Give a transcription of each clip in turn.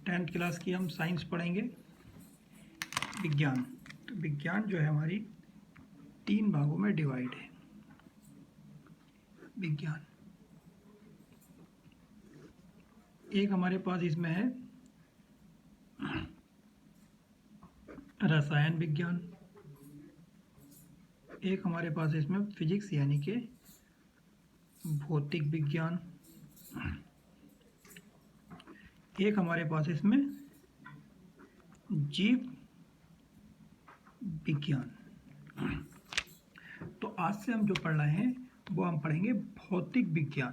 10th class की हम science पढ़ेंगे, विज्ञान। तो विज्ञान जो है हमारी 3 भागों में डिवाइड है। विज्ञान एक हमारे पास इसमें है रसायन विज्ञान, एक हमारे पास इसमें फिजिक्स यानी कि भौतिक विज्ञान, एक हमारे पास इसमें जीव विज्ञान। तो आज से हम जो पढ़ रहे हैं वो हम पढ़ेंगे भौतिक विज्ञान।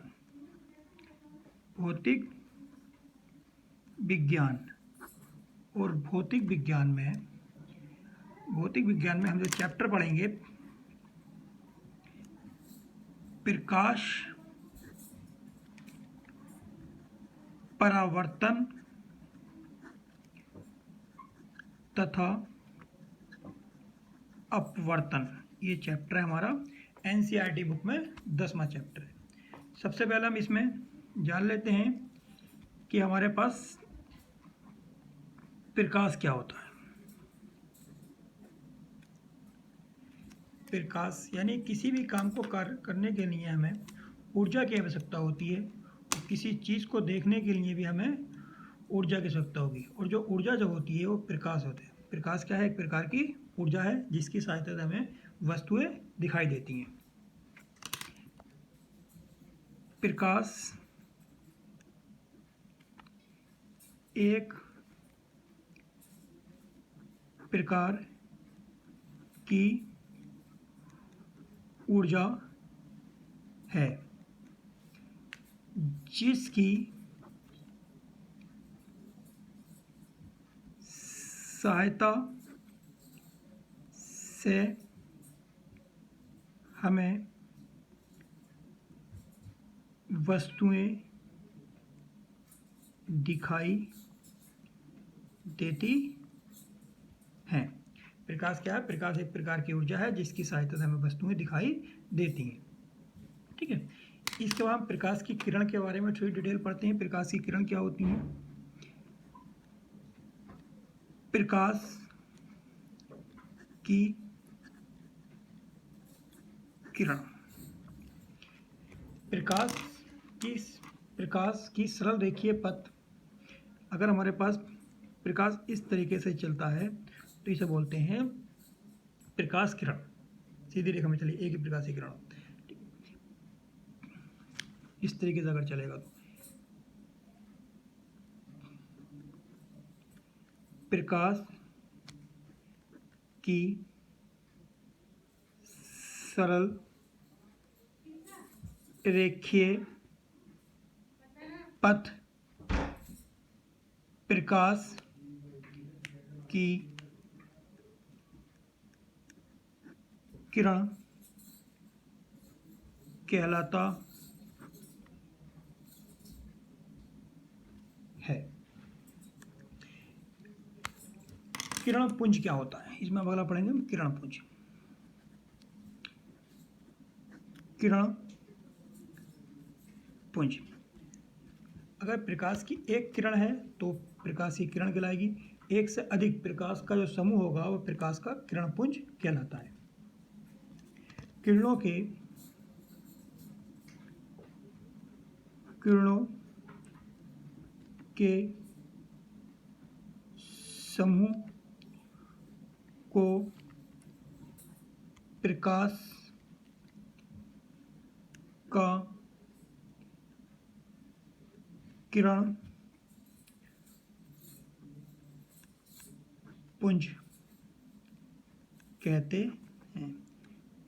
भौतिक विज्ञान और भौतिक विज्ञान में हम जो चैप्टर पढ़ेंगे, प्रकाश परावर्तन तथा अपवर्तन, ये चैप्टर है हमारा एनसीईआरटी बुक में 10वां चैप्टर है। सबसे पहले हम इसमें जान लेते हैं कि हमारे पास प्रकाश क्या होता है। प्रकाश यानी किसी भी काम को करने के लिए हमें ऊर्जा की आवश्यकता होती है, और किसी चीज़ को देखने के लिए भी हमें ऊर्जा की आवश्यकता होगी, और जो ऊर्जा जो होती है वो प्रकाश होते हैं। प्रकाश क्या है? एक प्रकार की ऊर्जा है जिसकी सहायता से हमें वस्तुएं दिखाई देती हैं। प्रकाश एक प्रकार की ऊर्जा है जिसकी सहायता से हमें वस्तुएं दिखाई देती हैं। प्रकाश क्या है? प्रकाश एक प्रकार की ऊर्जा है जिसकी सहायता से हमें वस्तुएं दिखाई देती हैं। ठीक है, इसके बाद हम प्रकाश की किरण के बारे में थोड़ी डिटेल पढ़ते हैं। प्रकाश की किरण क्या होती हैं? प्रकाश की किरण, प्रकाश की सरल रेखीय पथ। अगर हमारे पास प्रकाश इस तरीके से चलता है तो इसे बोलते हैं प्रकाश किरण। सीधी रेखा में चलिए, एक ही प्रकाश की किरण इस तरीके से अगर चलेगा तो प्रकाश की सरल रेखीय पथ प्रकाश की किरण कहलाता है। किरण पुंज क्या होता है? इसमें अगला पढ़ेंगे हम किरण पुंज। किरण पुंज, अगर प्रकाश की एक किरण है तो प्रकाश की किरण कहलाएगी। एक से अधिक प्रकाश का जो समूह होगा वो प्रकाश का किरण पुंज कहलाता है। किरणों के समूह को प्रकाश का किरण पुंज कहते हैं।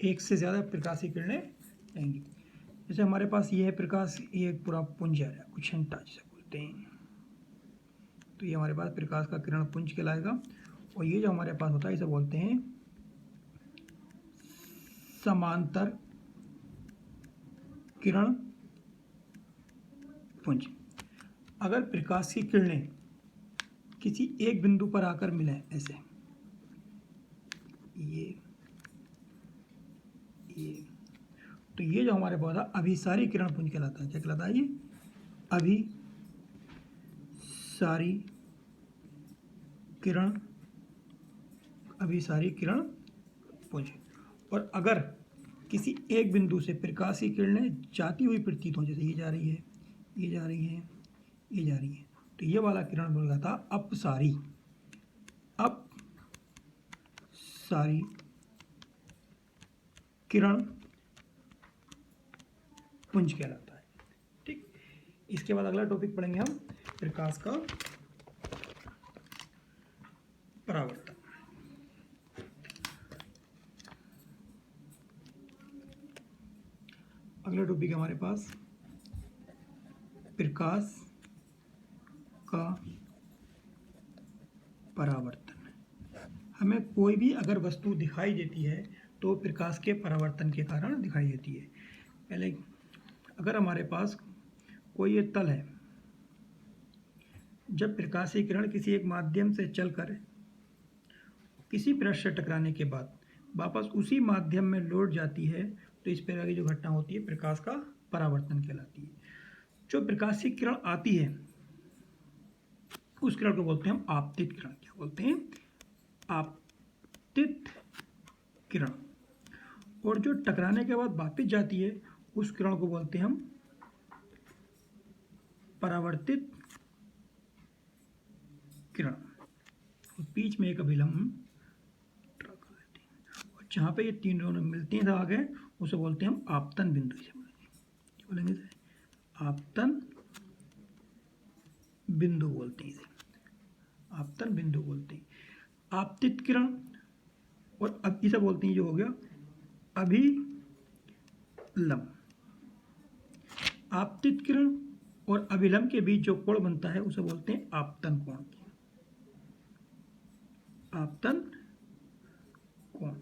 एक से ज़्यादा प्रकाश की किरणें रहेंगी। जैसे हमारे पास ये है प्रकाश, ये पूरा पुंज है, कुछ घंटा जिसे बोलते हैं। तो ये हमारे पास प्रकाश का किरण पुंज कहलाएगा। और ये जो हमारे पास होता है इसे बोलते हैं समांतर किरण पुंज। अगर प्रकाश की किरणें किसी एक बिंदु पर आकर मिलें, ऐसे ये तो ये जो हमारे पास अभिसारी किरण पुंज कहलाता है। क्या कहलाता है? ये अभिसारी किरण अभिसारी किरण पुंज। और अगर किसी एक बिंदु से प्रकाश की किरणें जाती हुई प्रतीत हो, जैसे ये जा रही है, ये जा रही है, ये जा रही है, तो ये वाला किरण बोल रहा था अपसारी। अपसारी किरण पुंज कहलाता है। ठीक, इसके बाद अगला टॉपिक पढ़ेंगे हम प्रकाश का परावर्तन। अगला टॉपिक है हमारे पास प्रकाश का परावर्तन। हमें कोई भी अगर वस्तु दिखाई देती है तो प्रकाश के परावर्तन के कारण दिखाई देती है। पहले अगर हमारे पास कोई एक तल है, जब प्रकाशीय किरण किसी एक माध्यम से चलकर किसी पृष्ठ से टकराने के बाद वापस उसी माध्यम में लौट जाती है, तो इस प्रकार की जो घटना होती है प्रकाश का परावर्तन कहलाती है। जो प्रकाशीय किरण आती है उस किरण को बोलते हैं हम आपतित किरण। क्या बोलते हैं? आपतित किरण। और जो टकराने के बाद वापस जाती है उस किरण को बोलते हैं हम परावर्तित किरण। और बीच में एक अभिलंब, और जहाँ पे ये तीन दोनों मिलते हैं आगे, उसे बोलते हैं हम आपतन बिंदु। इसे बोलेंगे आपतन बिंदु बोलते हैं, इसे आपतन बिंदु बोलते हैं। आपतित किरण और अब इसे बोलते हैं, जो हो गया अभिलंब। आपतित किरण और अभिलंब के बीच जो कोण बनता है उसे बोलते हैं आपतन कोण। आपतन कोण।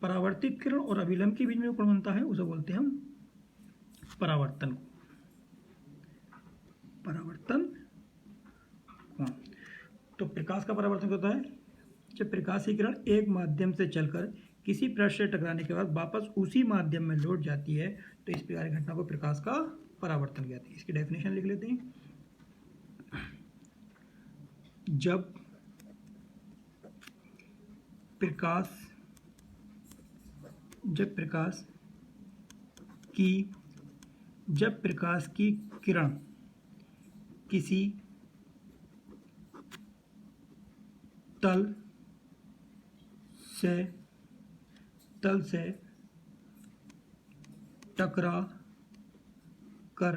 परावर्तित किरण और अभिलंब के बीच में जो कोण बनता है उसे बोलते हैं हम परावर्तन कोण। परावर्तन कोण। तो प्रकाश का परावर्तन होता है जब प्रकाशीय किरण एक माध्यम से चलकर किसी पृष्ठ से टकराने के बाद वापस उसी माध्यम में लौट जाती है, तो इस प्रकार की घटना को प्रकाश का परावर्तन कहते हैं। इसकी डेफिनेशन लिख लेते हैं। जब प्रकाश की किरण किसी तल से टकरा कर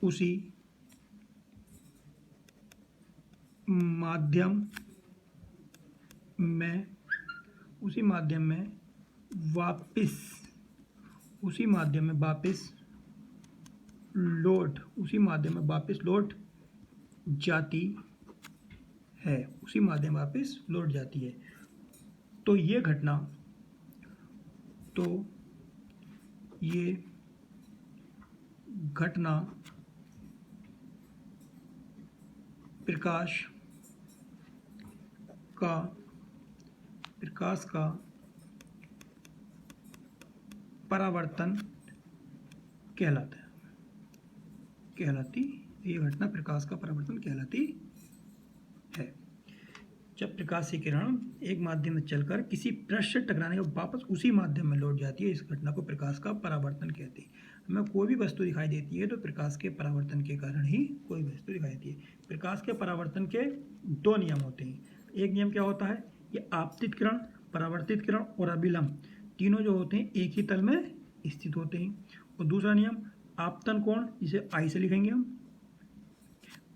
उसी माध्यम में वापस लौट जाती है, तो ये घटना प्रकाश का परावर्तन कहलाती। ये घटना प्रकाश का परावर्तन कहलाती है। जब प्रकाशीय किरण एक माध्यम में चलकर किसी पृष्ठ से टकराने के वापस उसी माध्यम में लौट जाती है, इस घटना को प्रकाश का परावर्तन कहते हैं। हमें कोई भी वस्तु दिखाई देती है तो प्रकाश के परावर्तन के कारण ही कोई वस्तु दिखाई देती है। प्रकाश के परावर्तन के दो नियम होते हैं। एक नियम क्या होता है? ये आपतित किरण, परावर्तित किरण और अभिलंब तीनों जो होते हैं एक ही तल में स्थित होते हैं। और दूसरा नियम आपतन कोण, जिसे आई से लिखेंगे हम,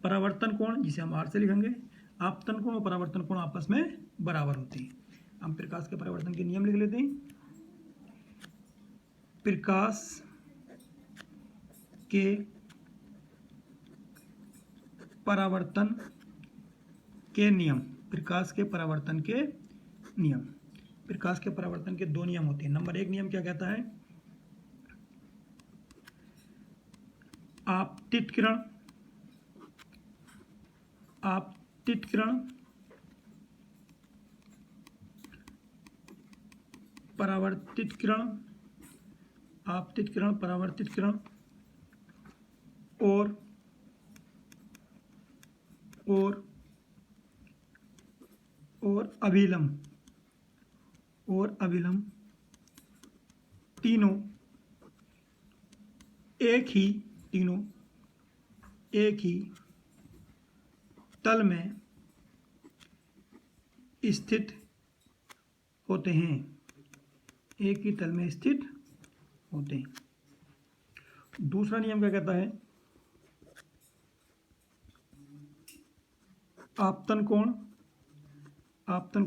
परावर्तन कोण जिसे हम आर से लिखेंगे। आपतन कोण और परावर्तन कोण आपस में बराबर होते हैं। हम प्रकाश के परावर्तन के नियम लिख लेते हैं। प्रकाश के परावर्तन के नियम। प्रकाश के परावर्तन के दो नियम होते हैं। नंबर एक नियम क्या कहता है? आपतित किरण परावर्तित किरण और और अभिलंब तीनों एक ही तल में स्थित होते हैं, एक ही तल में स्थित होते हैं। दूसरा नियम क्या कहता है? आपतन कोण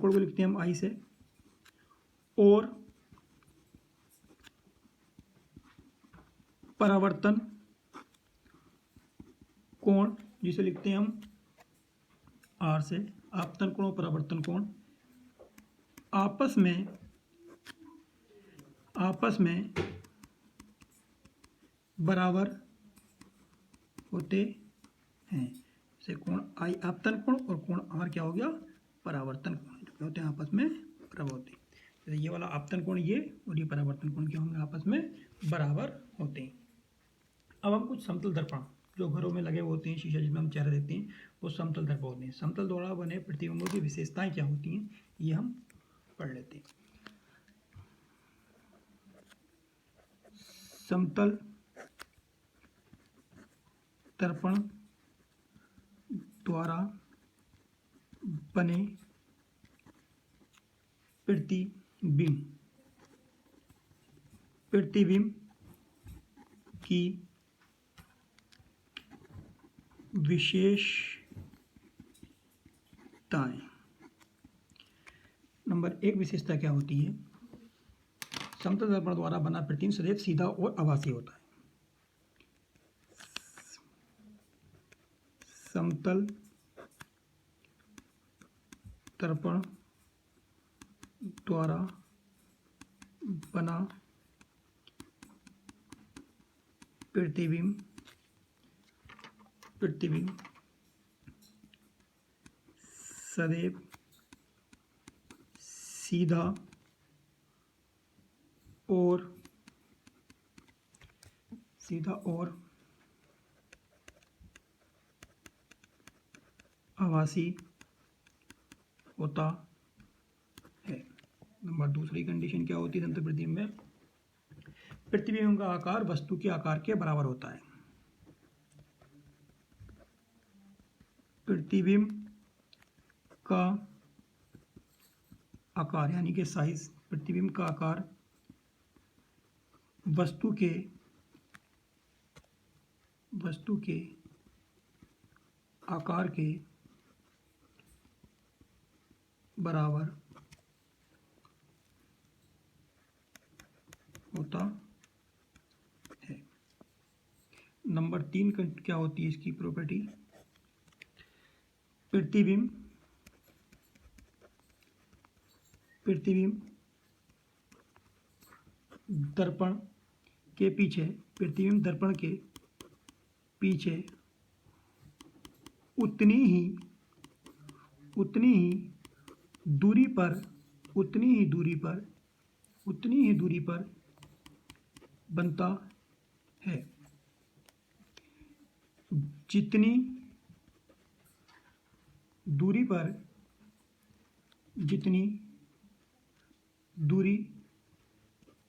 को लिखते हैं हम आई से, और परावर्तन कोण जिसे लिखते हैं हम आर से। आपतन कोण और परावर्तन कोण आपस में बराबर होते हैं। जैसे कोण आई आपतन कोण और कोण आर क्या हो गया? परावर्तन कोण, जो क्या होते हैं आपस में बराबर होते हैं। जैसे ये वाला आपतन कोण ये और ये परावर्तन कोण क्या होंगे? आपस में बराबर होते हैं। अब हम कुछ समतल दर्पण जो घरों में लगे होते हैं, शीशा जिसमें हम चेहरा देखते हैं, वो समतल दर्पण होते हैं। समतल द्वारा बने प्रतिबिंबों की विशेषताएं क्या होती हैं, ये हम पढ़ लेते हैं। समतल दर्पण द्वारा बने प्रतिबिंब की विशेषताएं। नंबर 1 विशेषता क्या होती है? समतल दर्पण द्वारा बना प्रतिबिंब सदैव सीधा और आभासी होता है। समतल दर्पण द्वारा बना प्रतिबिंब सदैव सीधा और आभासी होता है। नंबर दूसरी कंडीशन क्या होती है समतल प्रतिबिंब में? प्रतिबिंब का आकार वस्तु के आकार के बराबर होता है। प्रतिबिंब का आकार यानी कि साइज, प्रतिबिंब का आकार वस्तु के आकार के बराबर होता है। नंबर 3 क्या होती है इसकी प्रॉपर्टी? प्रतिबिंब दर्पण के पीछे उतनी ही दूरी पर बनता है जितनी दूरी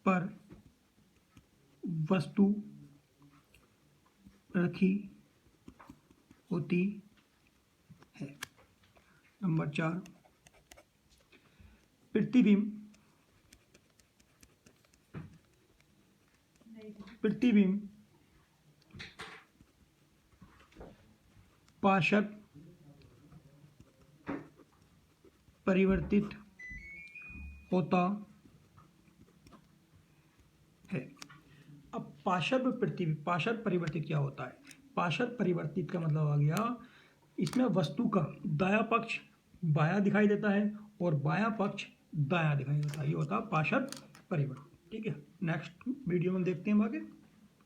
पर वस्तु रखी होती है। नंबर 4 प्रतिबिंब पार्श्व परिवर्तित होता है। अब पार्श्व परिवर्तित क्या होता है? पार्श्व परिवर्तित का मतलब आ गया इसमें वस्तु का दायां पक्ष बायां दिखाई देता है और बायां पक्ष दायां दिखाई देता है। ये होता है पार्श्व परिवर्तित। ठीक है, नेक्स्ट वीडियो में देखते हैं आगे।